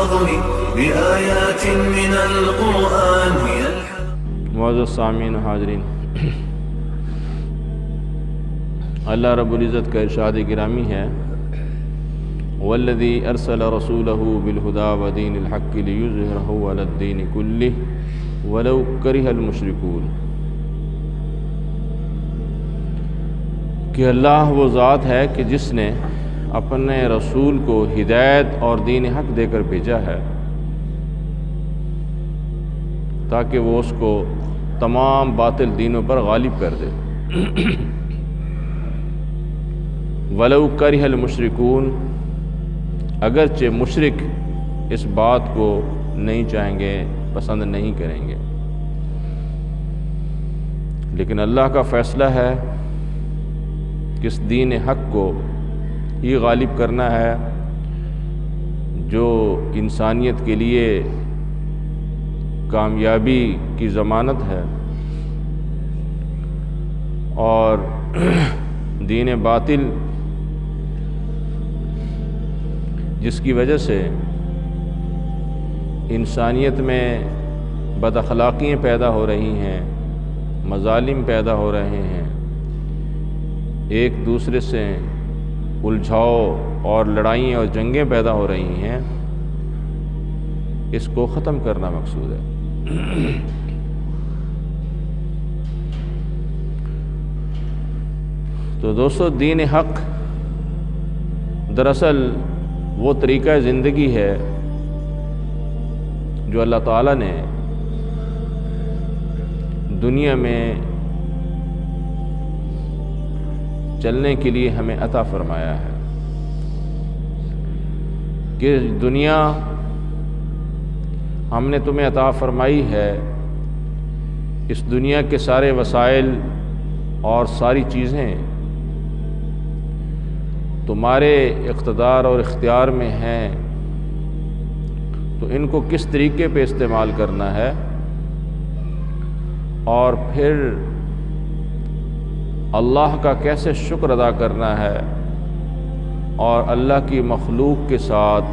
تحفظني بآيات من القرآن. معزز سامعین حاضرین، اللہ رب العزت کا ارشاد گرامی ہے والذی ارسل رسولہ بالہدی ودین الحق لیظہرہ علی الدین کلہ ولو کرہ المشرکون، کہ اللہ وہ ذات ہے کہ جس نے اپنے رسول کو ہدایت اور دین حق دے کر بھیجا ہے تاکہ وہ اس کو تمام باطل دینوں پر غالب کر دے. وَلَوْ كَرِهَ الْمُشْرِكُونَ، اگرچہ مشرک اس بات کو نہیں چاہیں گے، پسند نہیں کریں گے، لیکن اللہ کا فیصلہ ہے کہ اس دین حق کو ہی غالب کرنا ہے جو انسانیت کے لیے کامیابی کی ضمانت ہے، اور دین باطل جس کی وجہ سے انسانیت میں بد اخلاقیاں پیدا ہو رہی ہیں، مظالم پیدا ہو رہے ہیں، ایک دوسرے سے الجھاؤ اور لڑائیاں اور جنگیں پیدا ہو رہی ہیں، اس کو ختم کرنا مقصود ہے. تو دوستو، دین حق دراصل وہ طریقہ زندگی ہے جو اللہ تعالیٰ نے دنیا میں چلنے کے لیے ہمیں عطا فرمایا ہے، کہ دنیا ہم نے تمہیں عطا فرمائی ہے، اس دنیا کے سارے وسائل اور ساری چیزیں تمہارے اقتدار اور اختیار میں ہیں، تو ان کو کس طریقے پہ استعمال کرنا ہے، اور پھر اللہ کا کیسے شکر ادا کرنا ہے، اور اللہ کی مخلوق کے ساتھ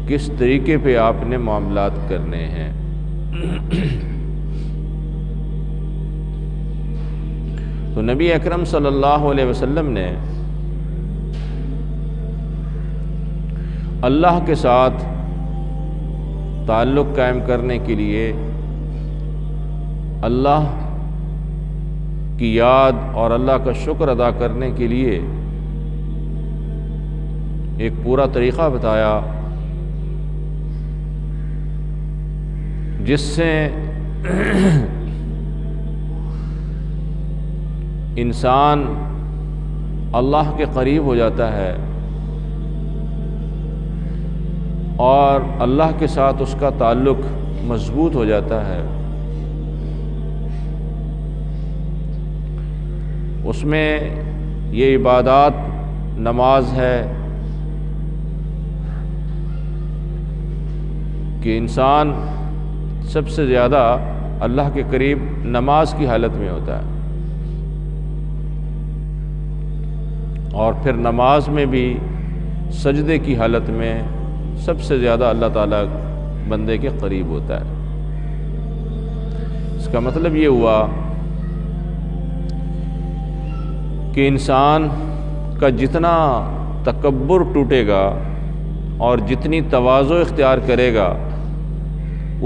کس طریقے پہ آپ نے معاملات کرنے ہیں. تو نبی اکرم صلی اللہ علیہ وسلم نے اللہ کے ساتھ تعلق قائم کرنے کے لیے اللہ کی یاد اور اللہ کا شکر ادا کرنے کے لیے ایک پورا طریقہ بتایا، جس سے انسان اللہ کے قریب ہو جاتا ہے اور اللہ کے ساتھ اس کا تعلق مضبوط ہو جاتا ہے. اس میں یہ عبادات، نماز ہے کہ انسان سب سے زیادہ اللہ کے قریب نماز کی حالت میں ہوتا ہے، اور پھر نماز میں بھی سجدے کی حالت میں سب سے زیادہ اللہ تعالیٰ بندے کے قریب ہوتا ہے. اس کا مطلب یہ ہوا کہ انسان کا جتنا تکبر ٹوٹے گا اور جتنی تواضع اختیار کرے گا،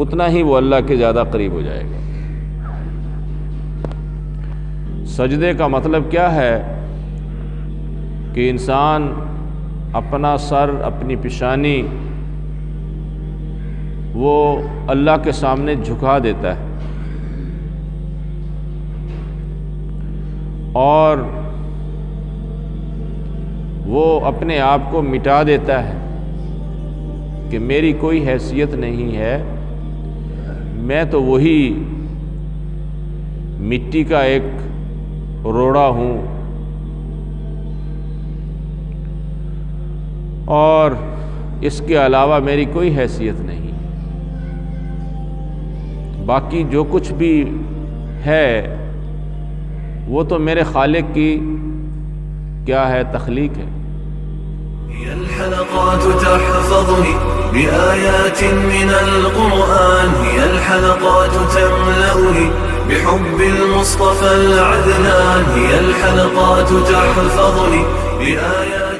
اتنا ہی وہ اللہ کے زیادہ قریب ہو جائے گا. سجدے کا مطلب کیا ہے کہ انسان اپنا سر، اپنی پیشانی وہ اللہ کے سامنے جھکا دیتا ہے، اور وہ اپنے آپ کو مٹا دیتا ہے کہ میری کوئی حیثیت نہیں ہے، میں تو وہی مٹی کا ایک روڑا ہوں، اور اس کے علاوہ میری کوئی حیثیت نہیں. باقی جو کچھ بھی ہے وہ تو میرے خالق کی کیا ہے، تخلیق ہے. الحلقات تحفظ تحفظني بآيات من القرآن. هي الحلقات تملأني بحب المصطفى العدنان. هي الحلقات تحفظني بآيات